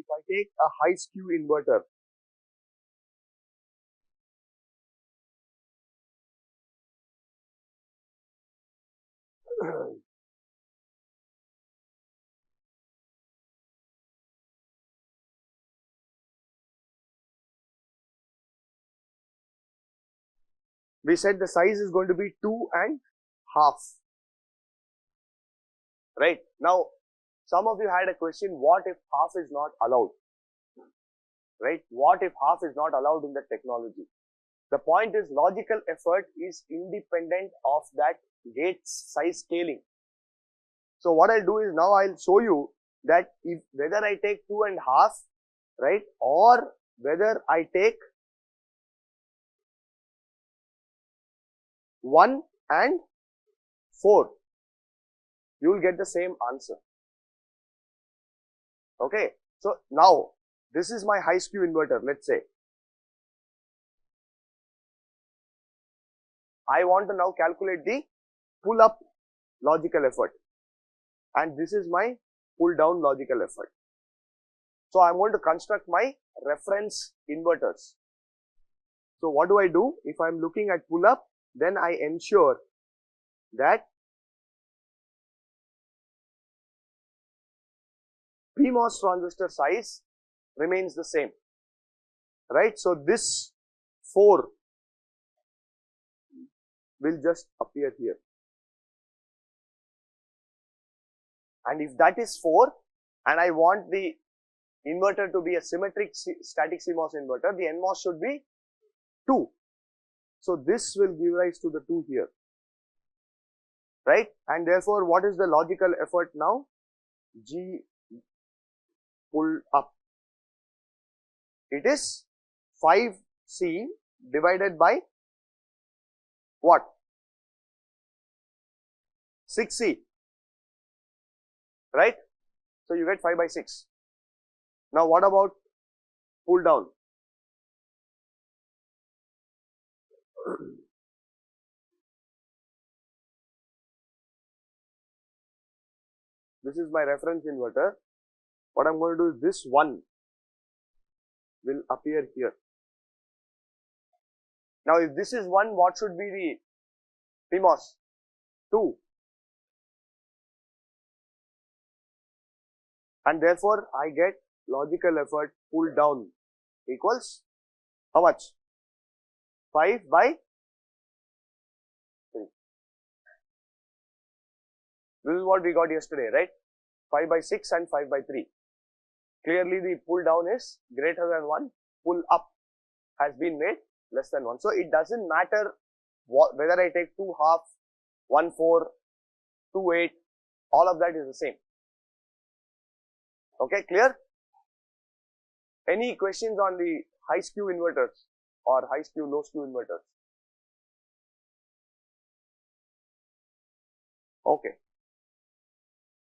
if I take a high skew inverter, we said the size is going to be 2.5. Right? Now, some of you had a question, what if half is not allowed? Right? What if half is not allowed in the technology? The point is logical effort is independent of that gate size scaling. So what I'll do is now I'll show you that if whether I take 2.5, right, or whether I take 1 and 4, you will get the same answer. Okay. So now this is my high skew inverter, let's say. I want to now calculate the pull up logical effort, and this is my pull down logical effort. So I'm going to construct my reference inverters. So what do I do? If I'm looking at pull up, then I ensure that PMOS transistor size remains the same, right? So this 4 will just appear here, and if that is 4 and I want the inverter to be a symmetric static CMOS inverter, the NMOS should be 2. So this will give rise to the 2 here, right? And therefore, what is the logical effort now? G pull up. It is 5C divided by what? 6C, right? So you get 5 by 6. Now what about pull down? This is my reference inverter. What I'm going to do is this 1 will appear here. Now if this is 1, what should be the PMOS? 2. And therefore I get logical effort pull down equals how much? 5 by 3. This is what we got yesterday, right? 5 by 6 and 5 by 3. Clearly the pull down is greater than 1, pull up has been made less than 1. So it doesn't matter whether I take 2 half, 1 4, 2 8, all of that is the same. Okay, clear? Any questions on the high skew inverters or high skew, low skew inverters? Okay.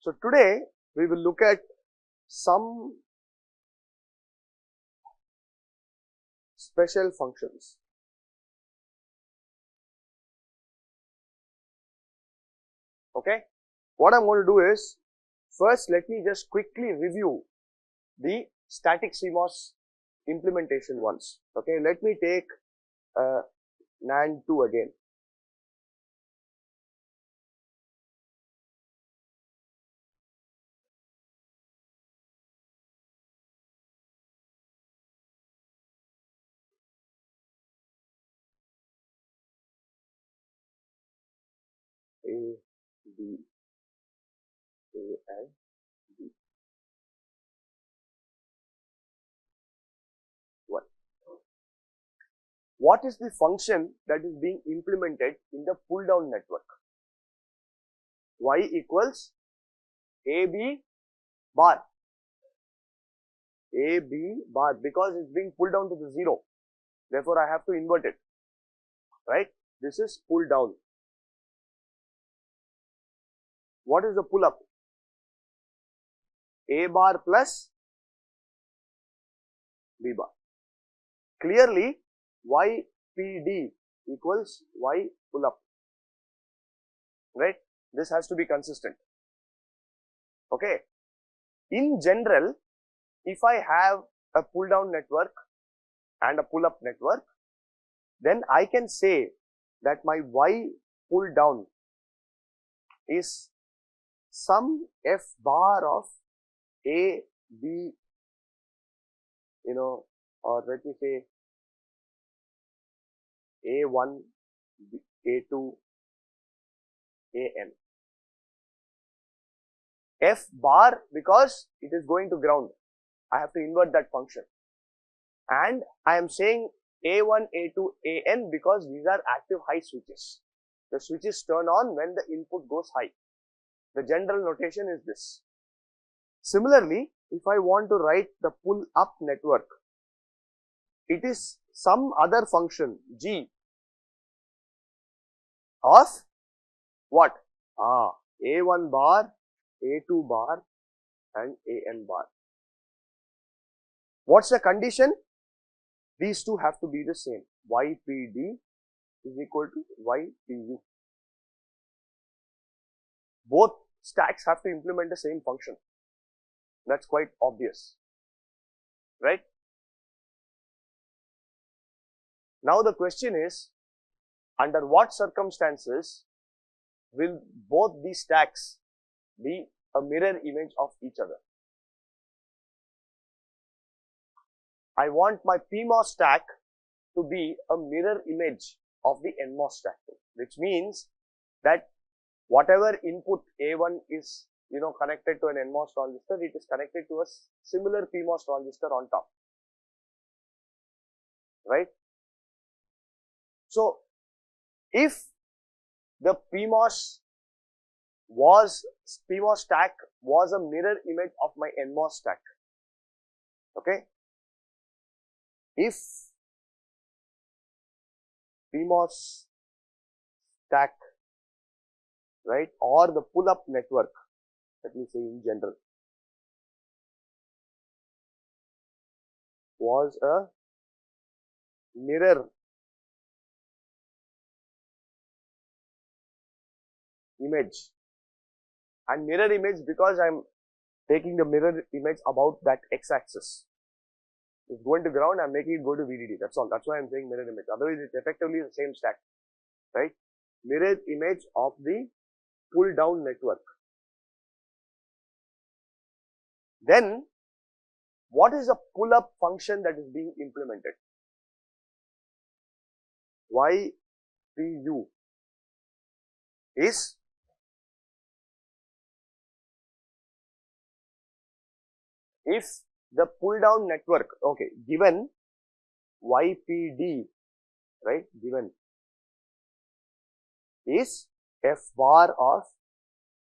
So today we will look at some special functions. Okay. What I'm going to do is, first let me just quickly review the static CMOS implementation once. Okay, let me take NAND 2 again. A, B, A and B. 1. What is the function that is being implemented in the pull down network? Y equals AB bar. AB bar, because it's being pulled down to the 0. Therefore, I have to invert it, right? This is pull down. What is the pull up? A bar plus B bar. Clearly, YPD equals Y pull up, right? This has to be consistent. Okay. In general, if I have a pull down network and a pull up network, then I can say that my Y pull down is some F bar of A, B, or let me say A1, A2, AN. F bar because it is going to ground. I have to invert that function. And I am saying A1, A2, AN because these are active high switches. The switches turn on when the input goes high. The general notation is this. Similarly, if I want to write the pull up network, it is some other function G of what? A1 bar, A2 bar and AN bar. What's the condition? These two have to be the same. YPD is equal to YPU. Both stacks have to implement the same function. That's quite obvious, right? Now the question is, under what circumstances will both these stacks be a mirror image of each other? I want my PMOS stack to be a mirror image of the NMOS stack, which means that whatever input A1 is connected to an NMOS transistor, it is connected to a similar PMOS transistor on top, right? So if the PMOS stack was a mirror image of my NMOS stack, okay? If PMOS stack, right, or the pull up network, let me say in general, was a mirror image, and mirror image because I am taking the mirror image about that x-axis. It's going to ground, I'm making it go to VDD. That's all. That's why I'm saying mirror image. Otherwise, it's effectively the same stack, right? Mirror image of the pull down network. Then, what is the pull up function that is being implemented? YPU is if the pull down network, okay, given YPD, right, given is F bar of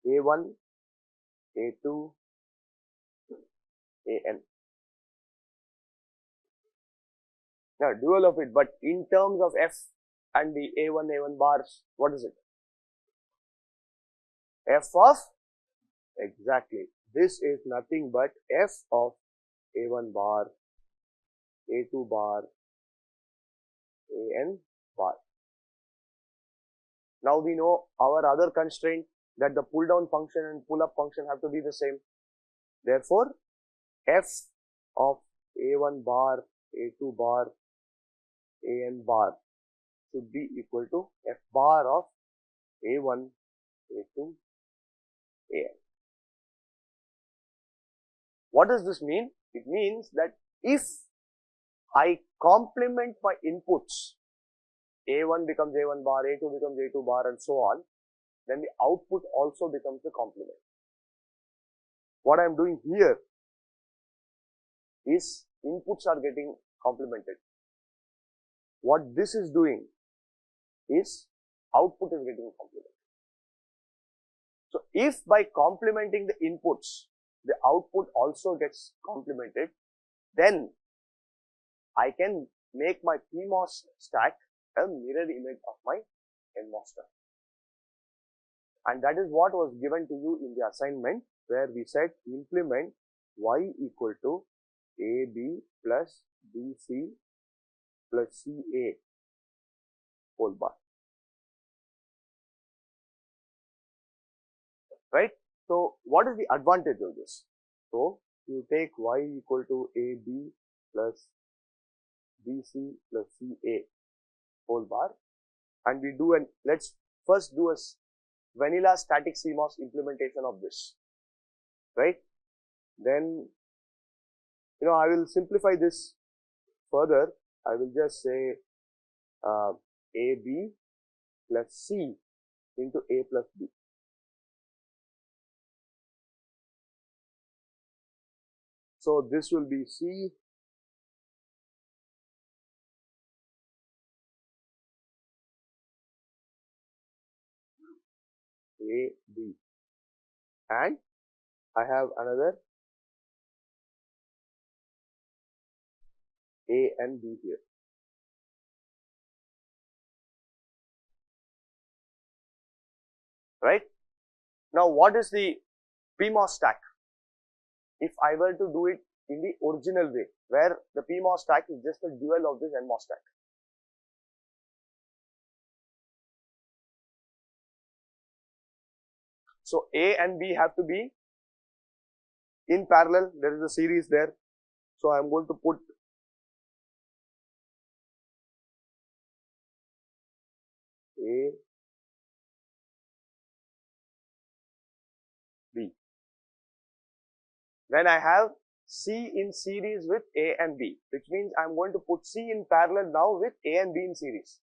A1, A2, AN. Now, dual of it, but in terms of F and the A1 bars, what is it? F of, exactly, this is nothing but F of A1 bar, A2 bar, AN bar. Now we know our other constraint that the pull down function and pull up function have to be the same. Therefore, F of A1 bar, A2 bar, AN bar should be equal to F bar of A1, A2, AN. What does this mean? It means that if I complement my inputs, A1 becomes A1 bar, A2 becomes A2 bar and so on, then the output also becomes the complement. What I am doing here is inputs are getting complemented. What this is doing is output is getting complemented. So if by complementing the inputs, the output also gets complemented, then I can make my PMOS stack a mirror image of my NMOS stack. And that is what was given to you in the assignment, where we said implement Y equal to AB plus BC plus CA whole bar. Right? So, what is the advantage of this? So, you take y equal to AB plus BC plus CA whole bar, and we do let's first do a vanilla static CMOS implementation of this, right? Then, I will simplify this further. I will just say AB plus C into A plus B. So this will be C A B, and I have another A and B here. Right? Now what is the PMOS stack? If I were to do it in the original way, where the PMOS stack is just a dual of this NMOS stack. So A and B have to be in parallel. There is a series there. So I am going to put A, B. Then I have C in series with A and B, which means I am going to put C in parallel now with A and B in series.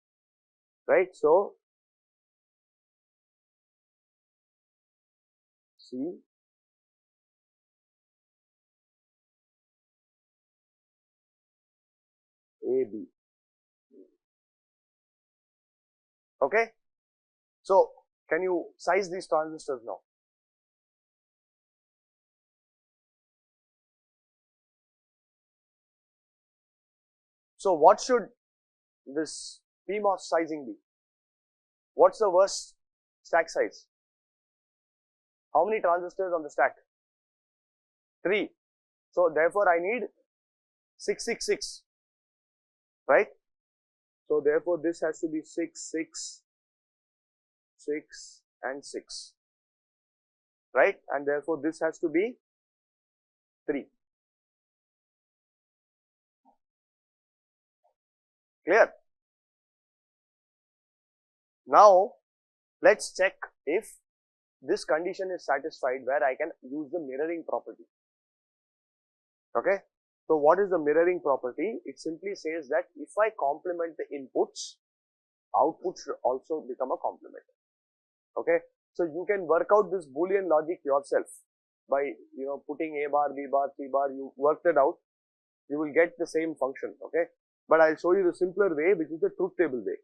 Right? So C, A, B. Okay? So can you size these transistors now? So what should this PMOS sizing be? What's the worst stack size? How many transistors on the stack? 3. So therefore I need 666, right? So therefore this has to be 6, 6, 6 and 6, right? And therefore this has to be 3. Clear? Now let's check if this condition is satisfied, where I can use the mirroring property. Okay? So what is the mirroring property? It simply says that if I complement the inputs, output should also become a complement. Okay? So you can work out this Boolean logic yourself by putting A bar, B bar, C bar. You worked it out, you will get the same function. Okay? But I'll show you the simpler way, which is the truth table way.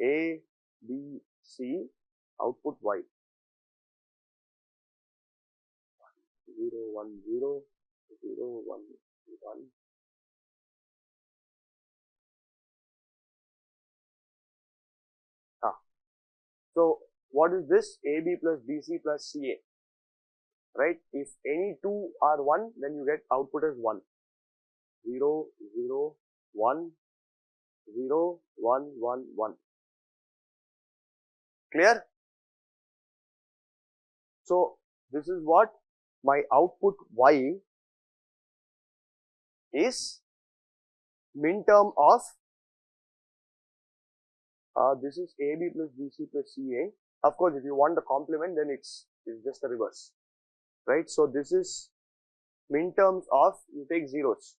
A, B, C, output Y. 0, 1, 0, 0, 1, 1. So what is this? AB plus BC plus CA, right? If any two are 1, then you get output as 1. 0, 0, 1, 0, 1, 1, 1. Clear? So this is what my output Y is min term of this is AB plus BC plus CA. Of course, if you want the complement, then it's just the reverse, right? So this is min terms of, you take zeros,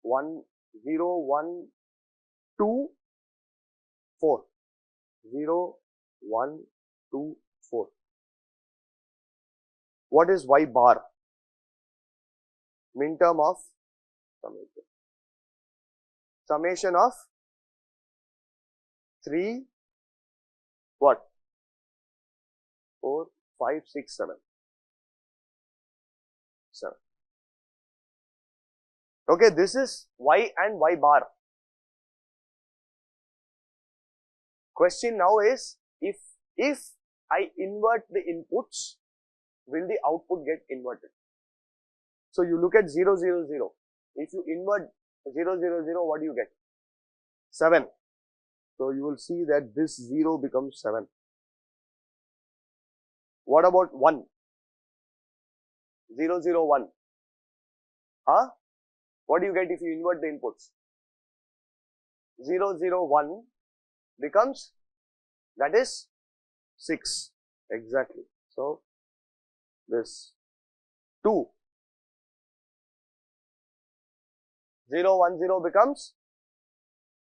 1, 0, 1, 2, 4, 0, 1, 2, 4. What is Y bar? Min term of summation of 3, what? 4, 5, 6, 7. 7. Okay, this is Y and Y bar. Question now is, if I invert the inputs, will the output get inverted? So you look at 0, 0, 0. If you invert 0, 0, 0, what do you get? 7. So you will see that this 0 becomes 7. What about 1? 0, 0, 1. Huh? What do you get if you invert the inputs? 0, 0, 1 becomes, that is 6. Exactly. So, this 2. 0, 1, 0 becomes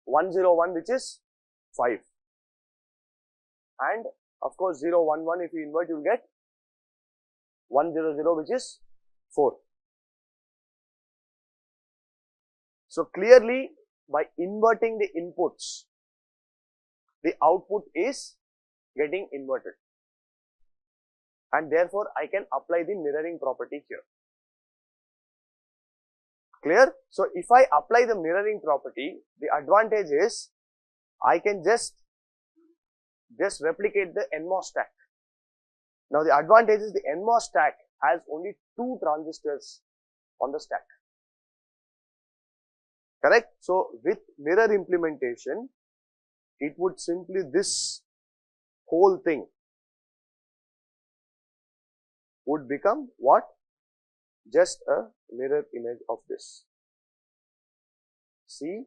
1, 0, 1, which is 5. And of course 0, 1, 1, if you invert, you will get 1, 0, 0, which is 4. So clearly, by inverting the inputs, the output is getting inverted, and therefore I can apply the mirroring property here. Clear? So if I apply the mirroring property, the advantage is I can just replicate the NMOS stack. Now the advantage is the NMOS stack has only 2 transistors on the stack. Correct? So with mirror implementation, it would simply, this whole thing would become what? Just a mirror image of this. See?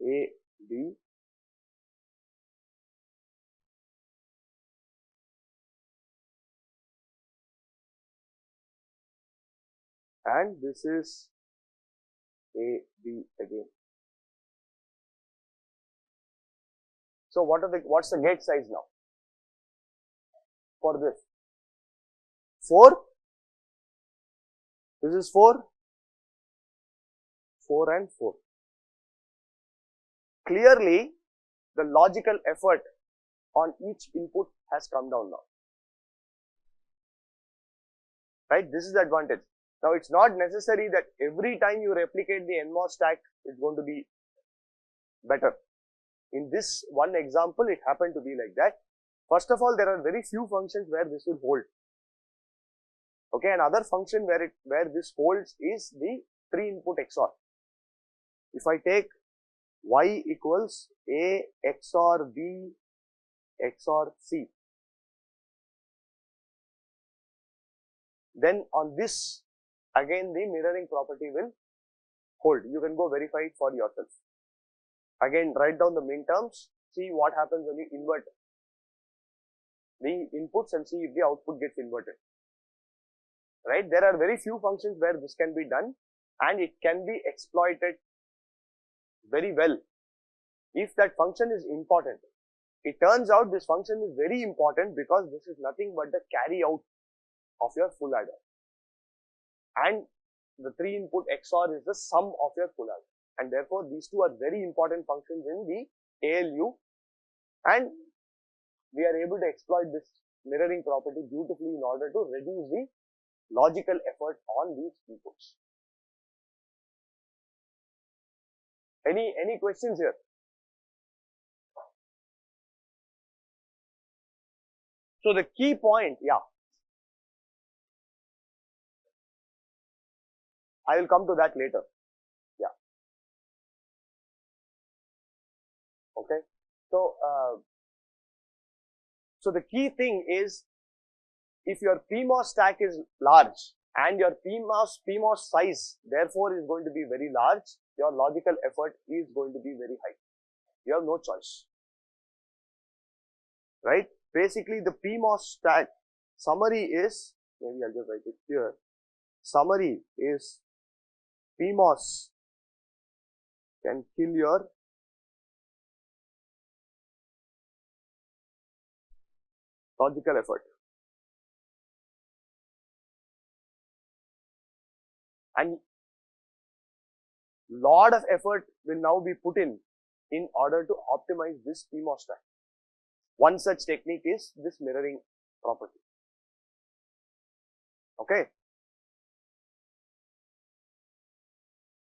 A, B, and this is A, B again. So what's the gate size now for this? 4. This is 4, 4 and 4. Clearly, the logical effort on each input has come down now. Right? This is the advantage. Now, it's not necessary that every time you replicate the NMOS stack, it's going to be better. In this one example, it happened to be like that. First of all, there are very few functions where this will hold. Okay, another function where this holds is the 3 input XOR. If I take Y equals A XOR B XOR C, then on this again the mirroring property will hold. You can go verify it for yourself. Again, write down the min terms, see what happens when you invert the inputs and see if the output gets inverted. Right? There are very few functions where this can be done, and it can be exploited very well if that function is important. It turns out this function is very important because this is nothing but the carry out of your full adder, and the 3 input XOR is the sum of your full adder, and therefore these two are very important functions in the ALU, and we are able to exploit this mirroring property beautifully in order to reduce the logical effort on these inputs. Any questions here? So the key point, yeah, I will come to that later. Yeah. Okay. So the key thing is, if your PMOS stack is large and your PMOS size therefore is going to be very large, your logical effort is going to be very high. You have no choice. Right? Basically, the PMOS stack summary is, maybe I'll just write it here. Summary is PMOS can kill your logical effort. And lot of effort will now be put in order to optimize this PMOS stack. One such technique is this mirroring property. Okay.